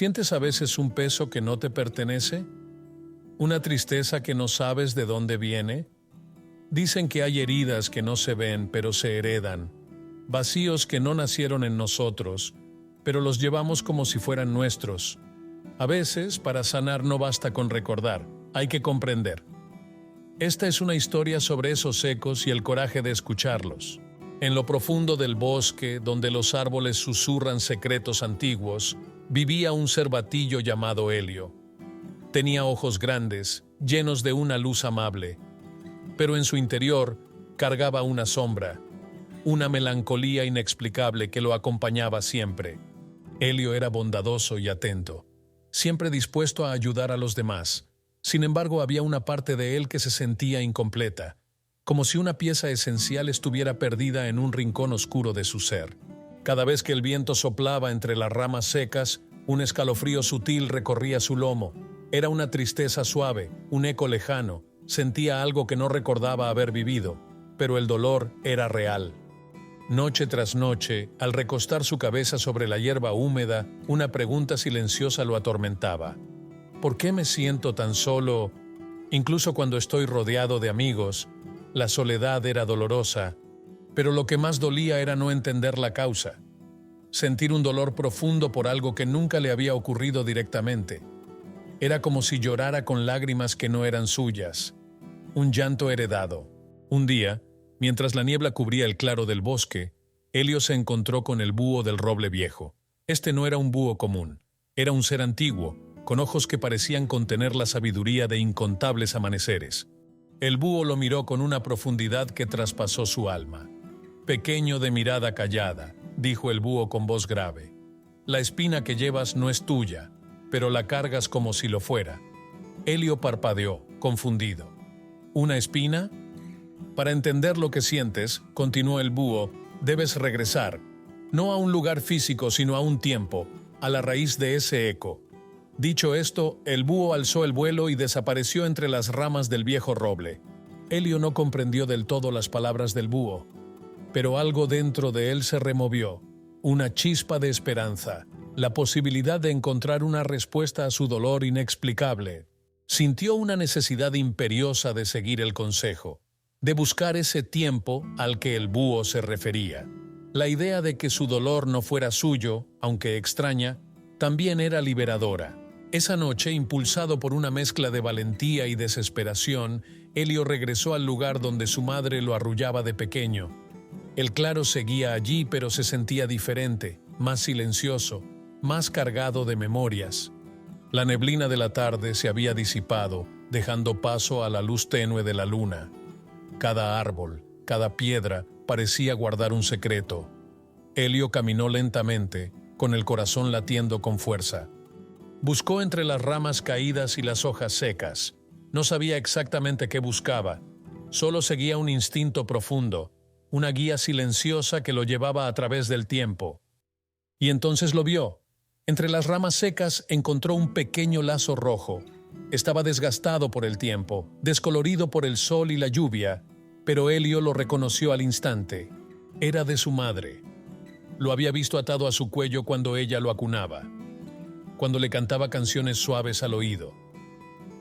¿Sientes a veces un peso que no te pertenece? ¿Una tristeza que no sabes de dónde viene? Dicen que hay heridas que no se ven, pero se heredan, vacíos que no nacieron en nosotros, pero los llevamos como si fueran nuestros. A veces, para sanar no basta con recordar, hay que comprender. Esta es una historia sobre esos ecos y el coraje de escucharlos. En lo profundo del bosque, donde los árboles susurran secretos antiguos, vivía un cervatillo llamado Helio. Tenía ojos grandes, llenos de una luz amable, pero en su interior cargaba una sombra, una melancolía inexplicable que lo acompañaba siempre. Helio era bondadoso y atento, siempre dispuesto a ayudar a los demás. Sin embargo, había una parte de él que se sentía incompleta, como si una pieza esencial estuviera perdida en un rincón oscuro de su ser. Cada vez que el viento soplaba entre las ramas secas, un escalofrío sutil recorría su lomo. Era una tristeza suave, un eco lejano. Sentía algo que no recordaba haber vivido, pero el dolor era real. Noche tras noche, al recostar su cabeza sobre la hierba húmeda, una pregunta silenciosa lo atormentaba. ¿Por qué me siento tan solo? Incluso cuando estoy rodeado de amigos, la soledad era dolorosa, pero lo que más dolía era no entender la causa. Sentir un dolor profundo por algo que nunca le había ocurrido directamente. Era como si llorara con lágrimas que no eran suyas. Un llanto heredado. Un día, mientras la niebla cubría el claro del bosque, Helio se encontró con el búho del roble viejo. Este no era un búho común. Era un ser antiguo, con ojos que parecían contener la sabiduría de incontables amaneceres. El búho lo miró con una profundidad que traspasó su alma. «Pequeño de mirada callada», dijo el búho con voz grave. «La espina que llevas no es tuya, pero la cargas como si lo fuera». Helio parpadeó, confundido. ¿Una espina? Para entender lo que sientes, continuó el búho, debes regresar, no a un lugar físico, sino a un tiempo, a la raíz de ese eco. Dicho esto, el búho alzó el vuelo y desapareció entre las ramas del viejo roble. Helio no comprendió del todo las palabras del búho, pero algo dentro de él se removió, una chispa de esperanza, la posibilidad de encontrar una respuesta a su dolor inexplicable. Sintió una necesidad imperiosa de seguir el consejo, de buscar ese tiempo al que el búho se refería. La idea de que su dolor no fuera suyo, aunque extraña, también era liberadora. Esa noche, impulsado por una mezcla de valentía y desesperación, Helio regresó al lugar donde su madre lo arrullaba de pequeño. El claro seguía allí, pero se sentía diferente, más silencioso, más cargado de memorias. La neblina de la tarde se había disipado, dejando paso a la luz tenue de la luna. Cada árbol, cada piedra parecía guardar un secreto. Helio caminó lentamente, con el corazón latiendo con fuerza. Buscó entre las ramas caídas y las hojas secas. No sabía exactamente qué buscaba. Solo seguía un instinto profundo, una guía silenciosa que lo llevaba a través del tiempo. Y entonces lo vio. Entre las ramas secas encontró un pequeño lazo rojo. Estaba desgastado por el tiempo, descolorido por el sol y la lluvia, pero Helio lo reconoció al instante. Era de su madre. Lo había visto atado a su cuello cuando ella lo acunaba, cuando le cantaba canciones suaves al oído,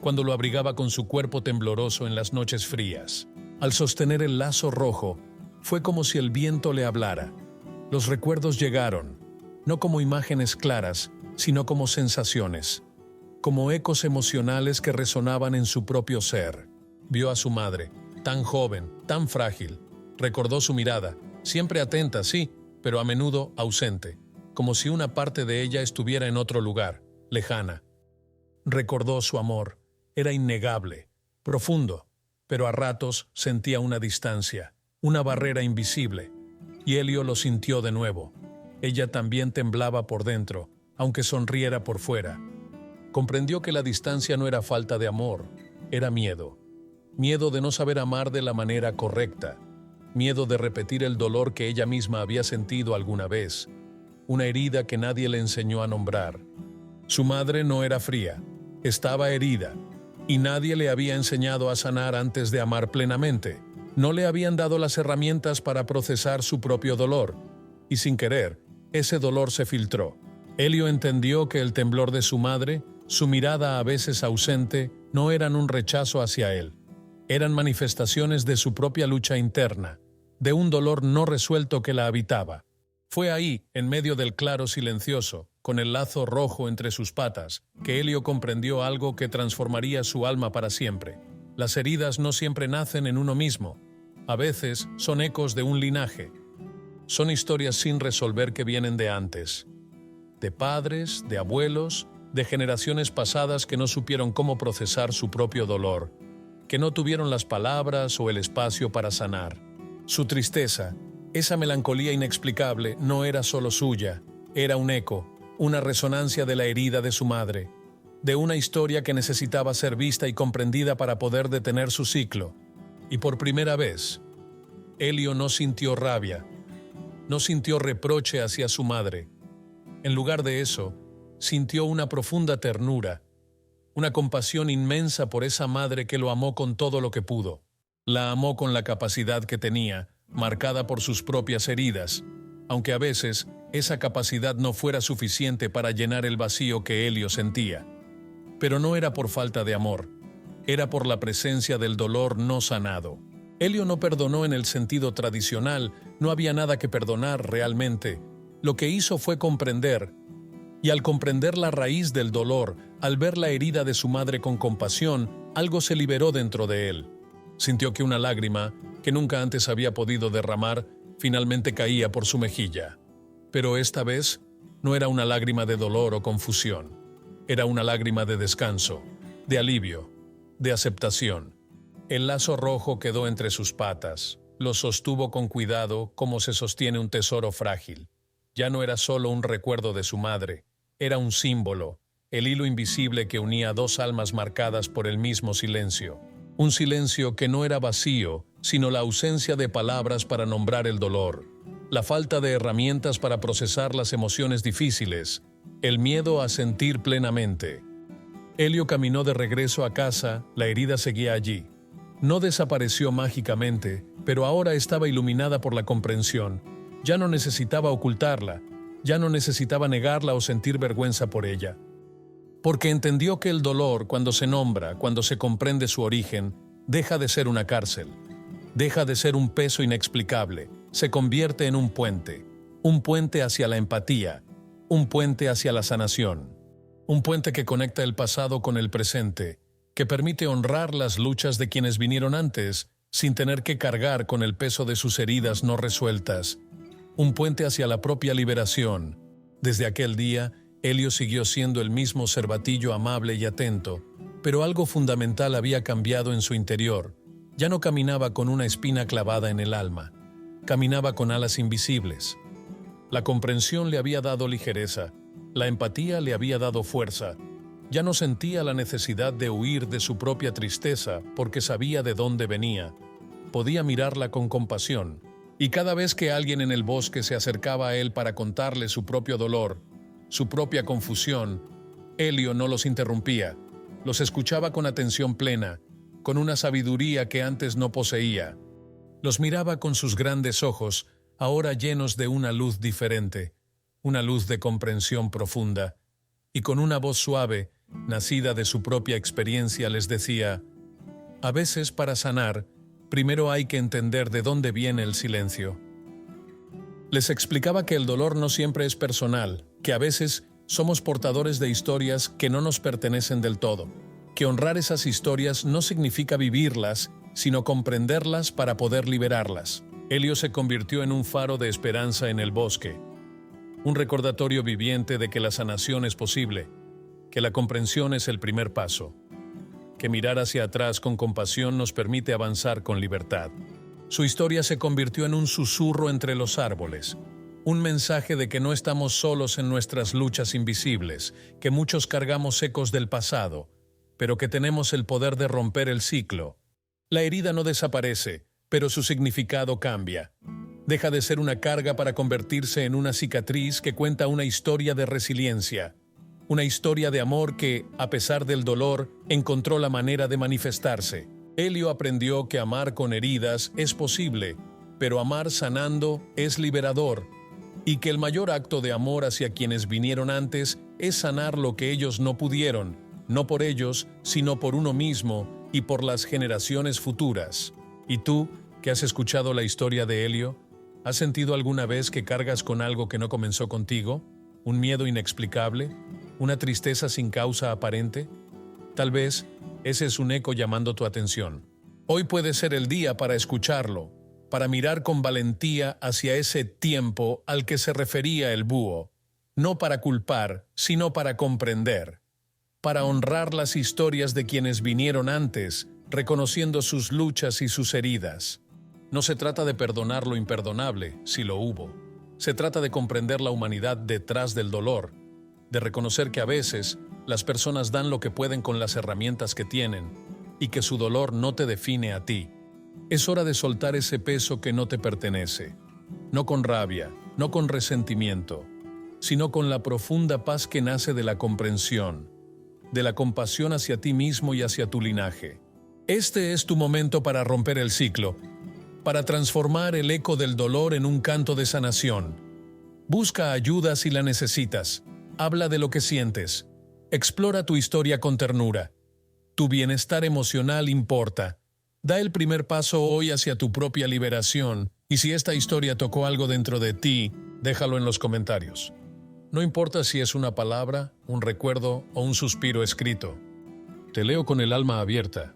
cuando lo abrigaba con su cuerpo tembloroso en las noches frías. Al sostener el lazo rojo, fue como si el viento le hablara. Los recuerdos llegaron, no como imágenes claras, sino como sensaciones, como ecos emocionales que resonaban en su propio ser. Vio a su madre, tan joven, tan frágil. Recordó su mirada, siempre atenta, sí, pero a menudo ausente, como si una parte de ella estuviera en otro lugar, lejana. Recordó su amor. Era innegable, profundo, pero a ratos sentía una distancia, una barrera invisible. Y Helio lo sintió de nuevo. Ella también temblaba por dentro, aunque sonriera por fuera. Comprendió que la distancia no era falta de amor, era miedo. Miedo de no saber amar de la manera correcta. Miedo de repetir el dolor que ella misma había sentido alguna vez. Una herida que nadie le enseñó a nombrar. Su madre no era fría, estaba herida, y nadie le había enseñado a sanar antes de amar plenamente. No le habían dado las herramientas para procesar su propio dolor, y sin querer, ese dolor se filtró. Elio entendió que el temblor de su madre, su mirada a veces ausente, no eran un rechazo hacia él. Eran manifestaciones de su propia lucha interna, de un dolor no resuelto que la habitaba. Fue ahí, en medio del claro silencioso, con el lazo rojo entre sus patas, que Elio comprendió algo que transformaría su alma para siempre. Las heridas no siempre nacen en uno mismo. A veces son ecos de un linaje. Son historias sin resolver que vienen de antes. De padres, de abuelos, de generaciones pasadas que no supieron cómo procesar su propio dolor, que no tuvieron las palabras o el espacio para sanar. Su tristeza, esa melancolía inexplicable, no era solo suya, era un eco, una resonancia de la herida de su madre, de una historia que necesitaba ser vista y comprendida para poder detener su ciclo. Y por primera vez, Elio no sintió rabia, no sintió reproche hacia su madre. En lugar de eso, sintió una profunda ternura, una compasión inmensa por esa madre que lo amó con todo lo que pudo. La amó con la capacidad que tenía, marcada por sus propias heridas, aunque a veces esa capacidad no fuera suficiente para llenar el vacío que Elio sentía. Pero no era por falta de amor, era por la presencia del dolor no sanado. Elio no perdonó en el sentido tradicional, no había nada que perdonar realmente. Lo que hizo fue comprender, y al comprender la raíz del dolor, al ver la herida de su madre con compasión, algo se liberó dentro de él. Sintió que una lágrima, que nunca antes había podido derramar, finalmente caía por su mejilla. Pero esta vez no era una lágrima de dolor o confusión. Era una lágrima de descanso, de alivio, de aceptación. El lazo rojo quedó entre sus patas. Lo sostuvo con cuidado como se sostiene un tesoro frágil. Ya no era solo un recuerdo de su madre, era un símbolo, el hilo invisible que unía dos almas marcadas por el mismo silencio. Un silencio que no era vacío, sino la ausencia de palabras para nombrar el dolor, la falta de herramientas para procesar las emociones difíciles, el miedo a sentir plenamente. Elio caminó de regreso a casa, la herida seguía allí. No desapareció mágicamente, pero ahora estaba iluminada por la comprensión. Ya no necesitaba ocultarla, ya no necesitaba negarla o sentir vergüenza por ella. Porque entendió que el dolor, cuando se nombra, cuando se comprende su origen, deja de ser una cárcel, deja de ser un peso inexplicable, se convierte en un puente hacia la empatía, un puente hacia la sanación, un puente que conecta el pasado con el presente, que permite honrar las luchas de quienes vinieron antes, sin tener que cargar con el peso de sus heridas no resueltas. Un puente hacia la propia liberación. Desde aquel día, Elio siguió siendo el mismo cervatillo amable y atento, pero algo fundamental había cambiado en su interior. Ya no caminaba con una espina clavada en el alma, caminaba con alas invisibles. La comprensión le había dado ligereza, la empatía le había dado fuerza. Ya no sentía la necesidad de huir de su propia tristeza porque sabía de dónde venía. Podía mirarla con compasión. Y cada vez que alguien en el bosque se acercaba a él para contarle su propio dolor, su propia confusión, Elio no los interrumpía, los escuchaba con atención plena, con una sabiduría que antes no poseía. Los miraba con sus grandes ojos, ahora llenos de una luz diferente, una luz de comprensión profunda, y con una voz suave, nacida de su propia experiencia, les decía: a veces para sanar, primero hay que entender de dónde viene el silencio. Les explicaba que el dolor no siempre es personal, que a veces somos portadores de historias que no nos pertenecen del todo, que honrar esas historias no significa vivirlas, sino comprenderlas para poder liberarlas. Elio se convirtió en un faro de esperanza en el bosque, un recordatorio viviente de que la sanación es posible, que la comprensión es el primer paso, que mirar hacia atrás con compasión nos permite avanzar con libertad. Su historia se convirtió en un susurro entre los árboles, un mensaje de que no estamos solos en nuestras luchas invisibles, que muchos cargamos ecos del pasado, pero que tenemos el poder de romper el ciclo. La herida no desaparece, pero su significado cambia. Deja de ser una carga para convertirse en una cicatriz que cuenta una historia de resiliencia. Una historia de amor que, a pesar del dolor, encontró la manera de manifestarse. Elio aprendió que amar con heridas es posible, pero amar sanando es liberador. y que el mayor acto de amor hacia quienes vinieron antes es sanar lo que ellos no pudieron, no por ellos, sino por uno mismo y por las generaciones futuras. ¿Y tú, que has escuchado la historia de Helio, has sentido alguna vez que cargas con algo que no comenzó contigo? ¿Un miedo inexplicable? ¿Una tristeza sin causa aparente? Tal vez ese es un eco llamando tu atención. Hoy puede ser el día para escucharlo, para mirar con valentía hacia ese tiempo al que se refería el búho, no para culpar, sino para comprender, para honrar las historias de quienes vinieron antes, reconociendo sus luchas y sus heridas. No se trata de perdonar lo imperdonable, si lo hubo. Se trata de comprender la humanidad detrás del dolor, de reconocer que a veces las personas dan lo que pueden con las herramientas que tienen y que su dolor no te define a ti. Es hora de soltar ese peso que no te pertenece, no con rabia, no con resentimiento, sino con la profunda paz que nace de la comprensión, de la compasión hacia ti mismo y hacia tu linaje. Este es tu momento para romper el ciclo, para transformar el eco del dolor en un canto de sanación. Busca ayuda si la necesitas. Habla de lo que sientes. Explora tu historia con ternura. Tu bienestar emocional importa. Da el primer paso hoy hacia tu propia liberación, y si esta historia tocó algo dentro de ti, déjalo en los comentarios. No importa si es una palabra, un recuerdo o un suspiro escrito. Te leo con el alma abierta.